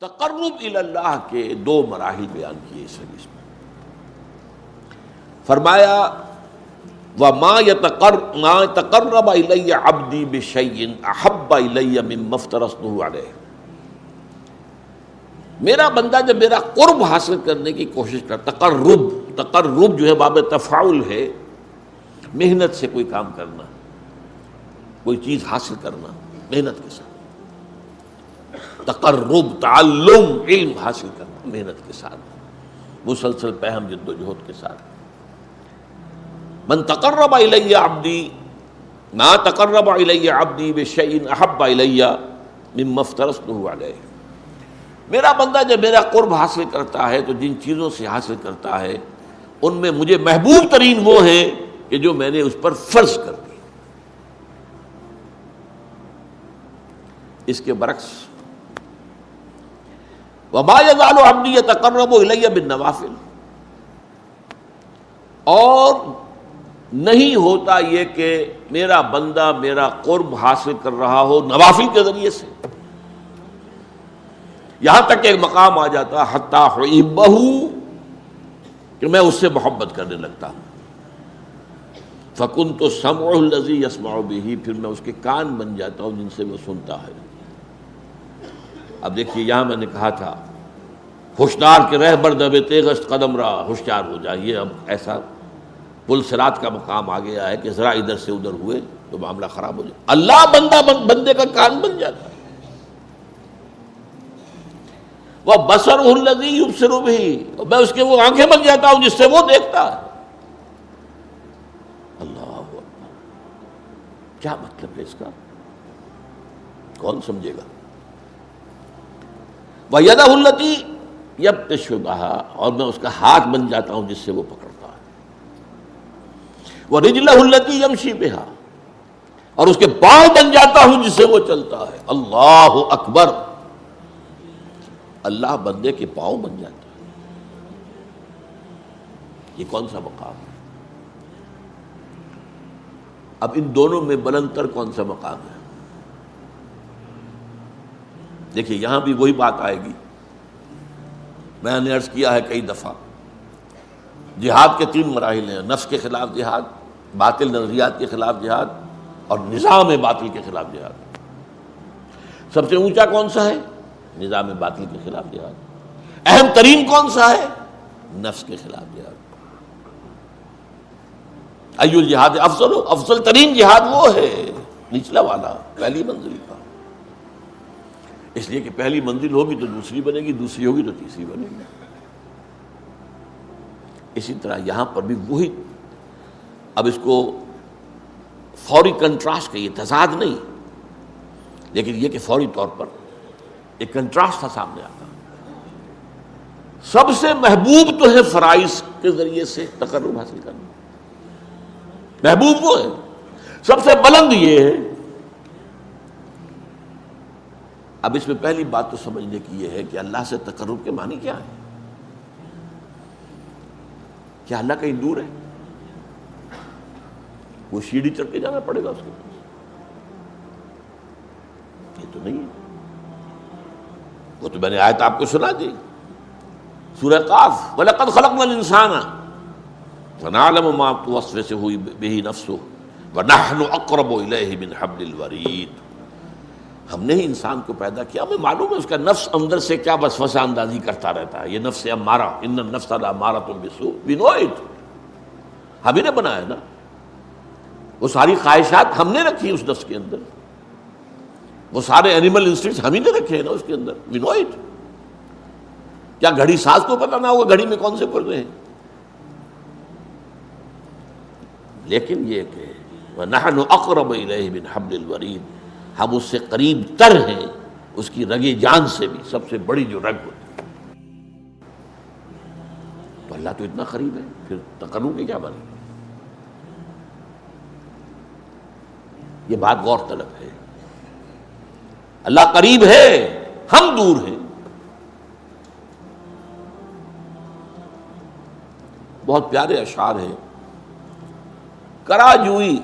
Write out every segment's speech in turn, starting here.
تقرب الی اللہ کے دو مراحل بیان کیے اس حدیث میں. فرمایا وَمَا تَقَرَّبَ إِلَيَّ عَبْدِي بِشَيْءٍ أَحَبَّ إِلَيَّ مِمَّا افْتَرَضْتُهُ عَلَيْهِ. میرا بندہ جب میرا قرب حاصل کرنے کی کوشش کرتا، تقرب جو ہے باب تفاعل ہے، محنت سے کوئی کام کرنا، کوئی چیز حاصل کرنا محنت کے ساتھ، تقرب تعلم علم حاصل کرنا محنت کے ساتھ، مسلسل پہم جد و جہد کے ساتھ. من تقرب الی عبدی ما تقرب الی عبدی بشیء احب الی مما افترضته علیہ. میرا بندہ جب میرا قرب حاصل کرتا ہے تو جن چیزوں سے حاصل کرتا ہے ان میں مجھے محبوب ترین وہ ہیں کہ جو میں نے اس پر فرض کر دی. اس کے برعکس وما یزال عبدی یتقرب الی بالنوافل، اور نہیں ہوتا یہ کہ میرا بندہ میرا قرب حاصل کر رہا ہو نوافل کے ذریعے سے، یہاں تک کہ ایک مقام آ جاتا حتی احبہ، کہ میں اس سے محبت کرنے لگتا ہوں. فکنت سمعہ الذی یسمع بہ، پھر میں اس کے کان بن جاتا ہوں جن سے وہ سنتا ہے. اب دیکھیے یہاں میں نے کہا تھا ہوشیار کے رہبر دب تیغست قدم را، ہوشیار ہو جائیے. اب ایسا پل صراط کا مقام آ گیا ہے کہ ذرا ادھر سے ادھر ہوئے تو معاملہ خراب ہو جائے. اللہ بندے کا کان بن جاتا ہے. وہ بصرہ الذی یبصر بہ، میں اس کے وہ آنکھیں بن جاتا ہوں جس سے وہ دیکھتا ہے. اللہ اکبر، کیا مطلب ہے اس کا؟ کون سمجھے گا؟ وَيَدَهُ الَّتِي يَبْطِشُ بِهَا، اور میں اس کا ہاتھ بن جاتا ہوں جس سے وہ پکڑتا ہے. وَرِجْلَهُ الَّتِي يَمْشِي بِهَا، اور اس کے پاؤں بن جاتا ہوں جس سے وہ چلتا ہے. اللہ اکبر، اللہ بندے کے پاؤں بن جاتا ہے. یہ کون سا مقام ہے؟ اب ان دونوں میں بلندتر کون سا مقام ہے؟ دیکھیے یہاں بھی وہی بات آئے گی. میں نے عرض کیا ہے کئی دفعہ، جہاد کے 3 مراحل ہیں: نفس کے خلاف جہاد، باطل نظریات کے خلاف جہاد، اور نظام باطل کے خلاف جہاد. سب سے اونچا کون سا ہے؟ نظام باطل کے خلاف جہاد. اہم ترین کون سا ہے؟ نفس کے خلاف جہاد. ای الجہاد افضل، افضل ترین جہاد وہ ہے نچلا والا، پہلی منزل کا. اس لیے کہ پہلی منزل ہوگی تو دوسری بنے گی، دوسری ہوگی تو تیسری بنے گی. اسی طرح یہاں پر بھی وہی. اب اس کو فوری کنٹراسٹ کہیے، تضاد نہیں، لیکن یہ کہ فوری طور پر ایک کنٹراسٹ تھا سامنے آتا. سب سے محبوب تو ہے فرائض کے ذریعے سے تقرب حاصل کرنا، محبوب وہ ہے. سب سے بلند یہ ہے. اب اس میں پہلی بات تو سمجھنے کی یہ ہے کہ اللہ سے تقرب کے معنی کیا ہے؟ کیا اللہ کہیں دور ہے؟ وہ سیڑھی چڑھ کے جانا پڑے گا اس کے پاس؟ یہ تو نہیں ہے. وہ تو میں نے آیت آپ کو سنا دی، سورہ قاف، وَلَقَدْ خَلَقْنَا الْإِنسَانَ وَنَعْلَمُ مَا تُوَسْوِسُ بِهِ نَفْسُهُ وَنَحْنُ أَقْرَبُ إِلَيْهِ مِنْ حَبْلِ الْوَرِيدِ. ہم نے ہی انسان کو پیدا کیا، ہمیں معلوم ہے اس کا نفس اندر سے کیا وسوسہ اندازی کرتا رہتا ہے. یہ نفس امارہ، ان النفس لامارۃ بالسوء، we know it. ہم ہی نے بنایا نا. وہ ساری خواہشات ہم نے رکھی اس نفس کے اندر، وہ سارے اینیمل انسٹنکٹس ہم ہی نے رکھے ہیں نا اس کے اندر. we know it. کیا گھڑی ساز کو پتہ نہ ہوگا گھڑی میں کون سے پردے ہیں؟ لیکن یہ کہ وَنَحْنُ أَقْرَبُ إِلَيْهِ مِنْ حَبْلِ الْوَرِيدِ، ہم اس سے قریب تر ہیں اس کی رگے جان سے بھی، سب سے بڑی جو رگ ہوتی ہے. تو اللہ تو اتنا قریب ہے، پھر تقرب کی کیا بات ہے؟ یہ بات غور طلب ہے. اللہ قریب ہے، ہم دور ہیں. بہت پیارے اشعار ہیں. کرا جوئی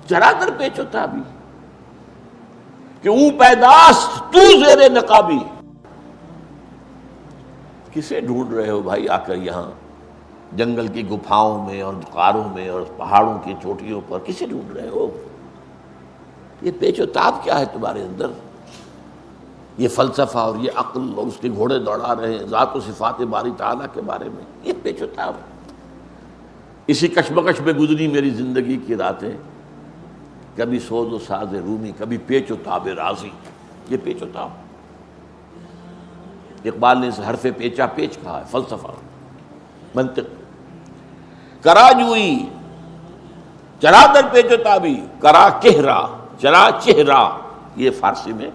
چرا در پیچ ہوتا بھی کہ اون پیداست تو زیر نقابی. کسے ڈھونڈ رہے ہو بھائی آ کر یہاں جنگل کی گپھاؤں میں اور غاروں میں اور پہاڑوں کی چوٹیوں پر؟ کسے ڈھونڈ رہے ہو؟ یہ پیچ و تاب کیا ہے تمہارے اندر؟ یہ فلسفہ اور یہ عقل اور اس کے گھوڑے دوڑا رہے ہیں ذات و صفات باری تعالیٰ کے بارے میں، یہ پیچ و تاب۔ اسی کشمکش میں گزری میری زندگی کی راتیں، کبھی سوز و ساز رومی، کبھی پیچ و تاب رازی، یہ پیچ و تاب۔ اقبال نے اس حرف پیچا پیچ کہا ہے، فلسفہ، منطق۔ کرا جوئی چرا در پیچ و تابی، کرا کہرا چرا چہرا، یہ فارسی میں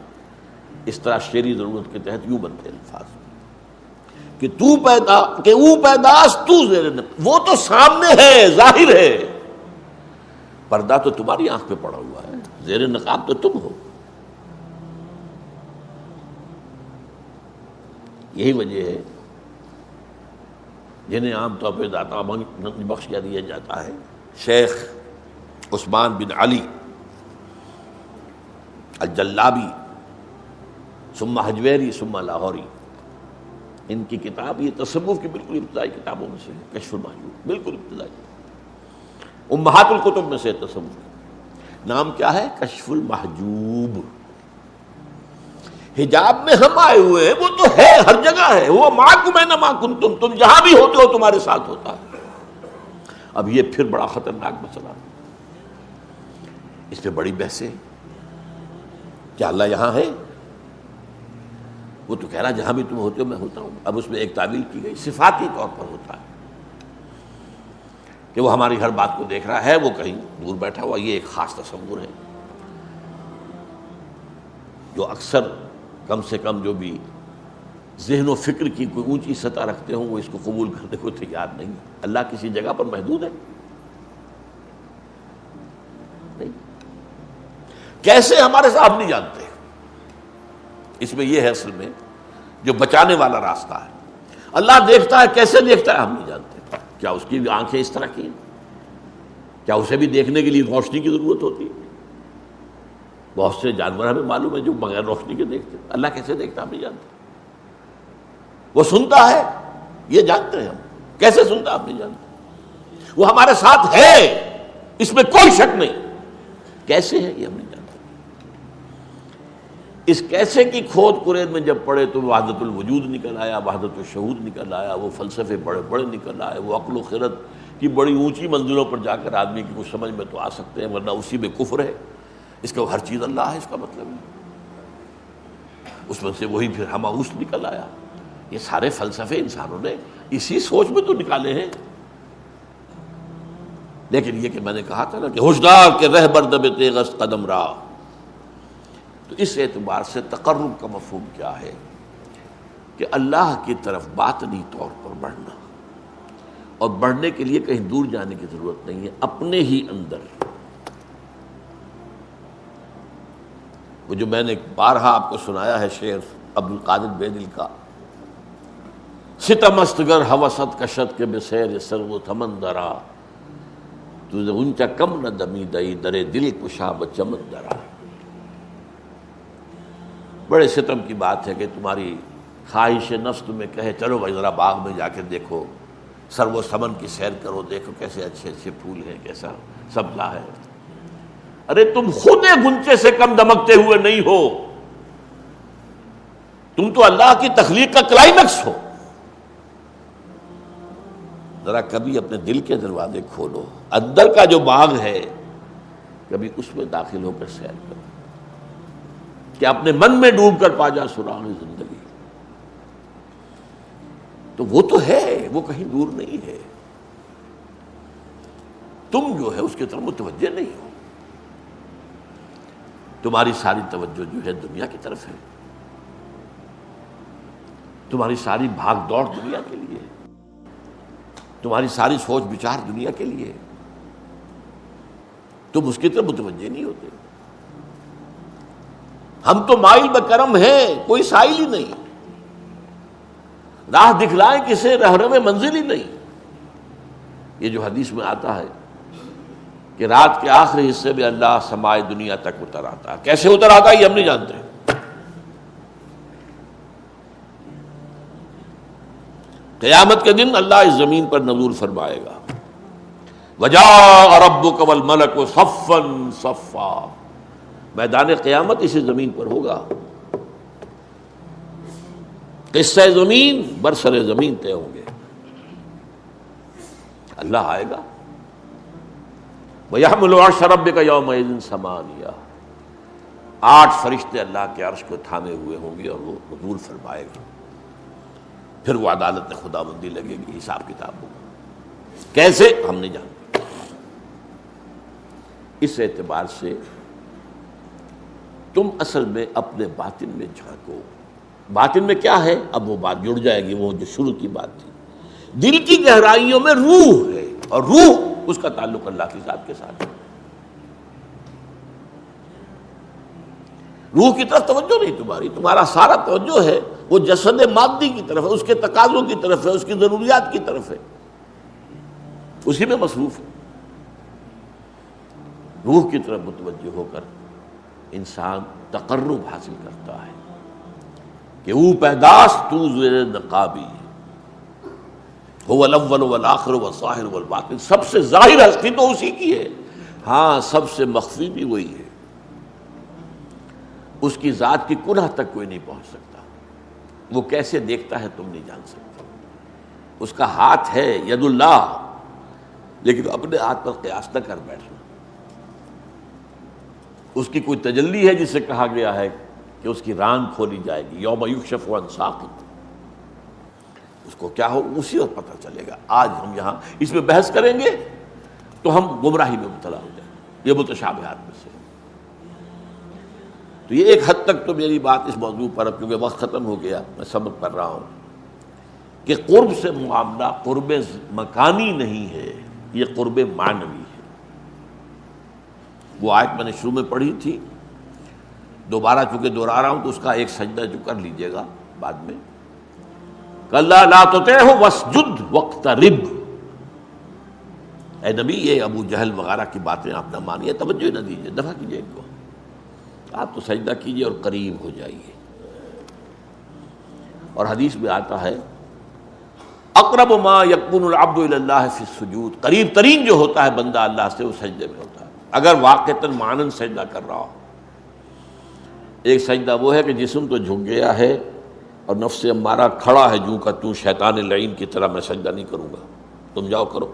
اس طرح شعری ضرورت کے تحت یوں بنتے ہیں الفاظ کہ تو پیدا کہ او پیداست تو زیر نقاب، وہ تو سامنے ہے، ظاہر ہے، پردہ تو تمہاری آنکھ پہ پڑا ہوا ہے، زیر نقاب تو تم ہو۔ یہی وجہ ہے جنہیں عام طور پہ داتا بخش کیا دیا جاتا ہے، شیخ عثمان بن علی الجلابی ثم حجویری ثم لاہوری، ان کی کتاب یہ تصوف کی بالکل ابتدائی کتابوں میں سے ہے، کشف المحجوب، بالکل ابتدائی، امہات الکتب میں سے تصوف۔ نام کیا ہے؟ کشف المحجوب۔ حجاب میں ہم آئے ہوئے ہیں، وہ تو ہے، ہر جگہ ہے، وہ معکم اینما کنتم، تم جہاں بھی ہوتے ہو تمہارے ساتھ ہوتا ہے۔ اب یہ پھر بڑا خطرناک مسئلہ، اس پہ بڑی بحثیں، کیا اللہ یہاں ہے؟ وہ تو کہہ رہا جہاں بھی تم ہوتے ہو میں ہوتا ہوں۔ اب اس میں ایک تعویل کی گئی، صفاتی طور پر ہوتا ہے کہ وہ ہماری ہر بات کو دیکھ رہا ہے، وہ کہیں دور بیٹھا ہوا، یہ ایک خاص تصور ہے جو اکثر کم سے کم جو بھی ذہن و فکر کی کوئی اونچی سطح رکھتے ہوں وہ اس کو قبول کرنے کو تیار نہیں۔ اللہ کسی جگہ پر محدود ہے؟ نہیں۔ کیسے ہمارے صاحب نہیں جانتے؟ اس میں یہ ہے اصل میں جو بچانے والا راستہ ہے۔ اللہ دیکھتا ہے، کیسے دیکھتا ہے ہم نہیں جانتے۔ کیا اس کی آنکھیں اس طرح کی ہیں؟ کیا اسے بھی دیکھنے کے لیے روشنی کی ضرورت ہوتی ہے؟ بہت سے جانور ہمیں معلوم ہے جو بغیر روشنی کے دیکھتے ہیں، اللہ کیسے دیکھتا ہم نہیں جانتے۔ وہ سنتا ہے، یہ جانتے ہیں ہم، کیسے سنتا ہم نہیں جانتے۔ وہ ہمارے ساتھ ہے، اس میں کوئی شک نہیں، کیسے ہے یہ ہم نہیں جانتے۔ اس کیسے کی کھود کرید میں جب پڑے تو وحدت الوجود نکل آیا، وحدت الشہود نکل آیا، وہ فلسفے بڑے بڑے نکل آئے، وہ عقل و خرد کی بڑی اونچی منزلوں پر جا کر آدمی کی کچھ سمجھ میں تو آ سکتے ہیں، ورنہ اسی میں کفر ہے۔ اس کا ہر چیز اللہ ہے، اس کا مطلب ہے اس میں سے وہی پھر ہماؤس نکل آیا۔ یہ سارے فلسفے انسانوں نے اسی سوچ میں تو نکالے ہیں۔ لیکن یہ کہ میں نے کہا تھا نا کہ ہوشدار کے رہبر دب تیغست قدم راہ، تو اس اعتبار سے تقرب کا مفہوم کیا ہے کہ اللہ کی طرف باطنی طور پر بڑھنا، اور بڑھنے کے لیے کہیں دور جانے کی ضرورت نہیں ہے، اپنے ہی اندر۔ وہ جو میں نے بارہا آپ کو سنایا ہے شعر عبد القادر بیدل کا، ستم گر ہوست کشت کے بسیر سر و تمن درا، تجھے اونچا کم نہ دمی دئی درے دل کشا بچمن درا۔ بڑے ستم کی بات ہے کہ تمہاری خواہش نفس تمہیں کہے چلو بھائی ذرا باغ میں جا کے دیکھو، سر و سمن کی سیر کرو، دیکھو کیسے اچھے اچھے پھول ہیں، کیسا سبزہ ہے۔ ارے تم خود گنچے سے کم دمکتے ہوئے نہیں ہو، تم تو اللہ کی تخلیق کا کلائمیکس ہو۔ ذرا کبھی اپنے دل کے دروازے کھولو، اندر کا جو باغ ہے کبھی اس میں داخل ہو کر سیر کرو، کہ اپنے من میں ڈوب کر پا جا سراغ زندگی۔ تو وہ تو ہے، وہ کہیں دور نہیں ہے، تم جو ہے اس کی طرف متوجہ نہیں ہو۔ تمہاری ساری توجہ جو ہے دنیا کی طرف ہے، تمہاری ساری بھاگ دوڑ دنیا کے لیے، تمہاری ساری سوچ بچار دنیا کے لیے، تم اس کی طرف متوجہ نہیں ہوتے۔ ہم تو مائل بکرم ہیں، کوئی سائل ہی نہیں، راہ دکھلائیں کسے رہنو منزل ہی نہیں۔ یہ جو حدیث میں آتا ہے کہ رات کے آخری حصے میں اللہ سمائے دنیا تک اتر آتا ہے، کیسے اتر آتا ہے یہ ہم نہیں جانتے۔ قیامت کے دن اللہ اس زمین پر نزول فرمائے گا. وجاء ربک والملک صفا صفا، میدان قیامت اسی زمین پر ہوگا. قصہ زمین برسر زمین طے ہوں گے. اللہ آئے گا. وَيَحْمِلُ عَرْشَ رَبِّكَ يَوْمَئِذٍ ثَمَانِيَةٌ، 8 فرشتے اللہ کے عرش کو تھامے ہوئے ہوں گے اور وہ نزول فرمائے گا. پھر وہ عدالت خدا بندی لگے گی، حساب کتاب ہوگا. کیسے ہم نہیں جانتے. اس اعتبار سے تم اصل میں اپنے باطن میں جھانکو. باطن میں کیا ہے؟ اب وہ بات جڑ جائے گی، وہ جو شروع کی بات تھی. دل کی گہرائیوں میں روح ہے، اور روح اس کا تعلق اللہ کی ذات کے ساتھ ہے. روح کی طرف توجہ نہیں تمہاری، تمہارا سارا توجہ ہے وہ جسد مادی کی طرف ہے، اس کے تقاضوں کی طرف ہے، اس کی ضروریات کی طرف ہے، اسی میں مصروف ہے. روح کی طرف متوجہ ہو کر انسان تقرب حاصل کرتا ہے کہ او پیداس تو زیر نقابی هو الاول والآخر والظاہر والباطن. سب سے ظاہر ہستی تو اسی کی ہے، ہاں سب سے مخفی بھی وہی ہے. اس کی ذات کی کنہ تک کوئی نہیں پہنچ سکتا. وہ کیسے دیکھتا ہے تم نہیں جان سکتے. اس کا ہاتھ ہے ید اللہ، لیکن اپنے ہاتھ پر قیاس نہ کر بیٹھنا. اس کی کوئی تجلی ہے جسے کہا گیا ہے کہ اس کی ران کھولی جائے گی. یوم یکشف عن ساق، اس کو کیا ہو اسی وقت پتہ چلے گا. آج ہم یہاں اس میں بحث کریں گے تو ہم گمراہی میں مبتلا ہو جائیں گے. یہ متشابہات میں سے. تو یہ ایک حد تک تو میری بات اس موضوع پر، کیونکہ وقت ختم ہو گیا، میں سبق پڑھ رہا ہوں کہ قرب سے معاملہ قرب مکانی نہیں ہے، یہ قرب معنوی ہے. وہ آیت میں نے شروع میں پڑھی تھی، دوبارہ چونکہ دہرا رہا ہوں تو اس کا ایک سجدہ جو کر لیجئے گا بعد میں. کَلَّا لَا تُطِعْهُ وَاسْجُدْ وَاقْتَرِبْ. اے نبی یہ ابو جہل وغیرہ کی باتیں آپ نہ مانیے، توجہ نہ دیجیے، دفع کیجیے ان کو. آپ تو سجدہ کیجیے اور قریب ہو جائیے. اور حدیث میں آتا ہے اقرب ما یکون العبد الی اللہ فی السجود، قریب ترین جو ہوتا ہے بندہ اللہ سے وہ سجدے میں ہوتا ہے، اگر واقعتاً معنن سجدہ کر رہا ہو. ایک سجدہ وہ ہے کہ جسم تو جھک گیا ہے اور نفس امارہ کھڑا ہے جو کہ تو شیطان لعین کی طرح میں سجدہ نہیں کروں گا، تم جاؤ کرو.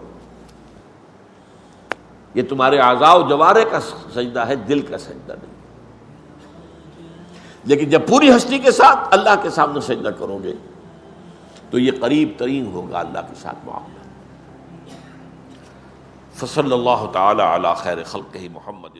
یہ تمہارے اعضاء و جوارح کا سجدہ ہے، دل کا سجدہ نہیں. لیکن جب پوری ہستی کے ساتھ اللہ کے سامنے سجدہ کرو گے تو یہ قریب ترین ہوگا اللہ کے ساتھ معاملہ. فصلی اللہ تعالی علی خیر خلقہ محمد.